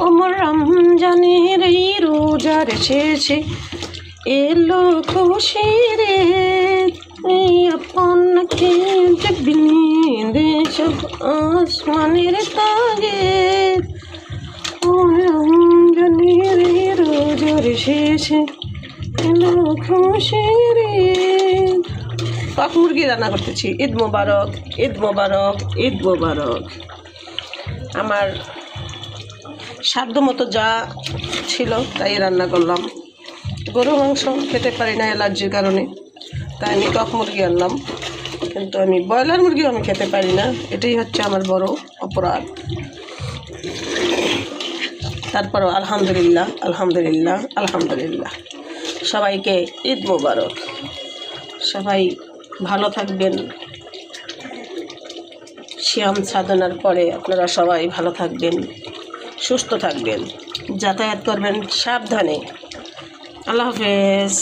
ওমর রমজানের এই রোজার শেষে এলো খুশির আপনাকে সব আসমানের তাগে। রমজানের এই রোজার শেষে এলো খুশির। কক মুরগি রান্না করতেছি। ঈদ মোবারক, ঈদ মোবারক, ঈদ মোবারক। আমার সাধ্য মতো যা ছিল তাই রান্না করলাম। গরু মাংস খেতে পারি না অ্যালার্জির কারণে, তাই আমি কক মুরগি আনলাম। কিন্তু আমি ব্রয়লার মুরগিও আমি খেতে পারি না, এটাই হচ্ছে আমার বড় অপরাধ। তারপরও আলহামদুলিল্লাহ, আলহামদুলিল্লাহ, আলহামদুলিল্লাহ। সবাইকে ঈদ মোবারক। সবাই ভালো থাকবেন। সিয়াম সাধনার পরে আপনারা সবাই ভালো থাকবেন, সুস্থ থাকবেন, যাতায়াত করবেন সাবধানে। আল্লাহ হাফেজ।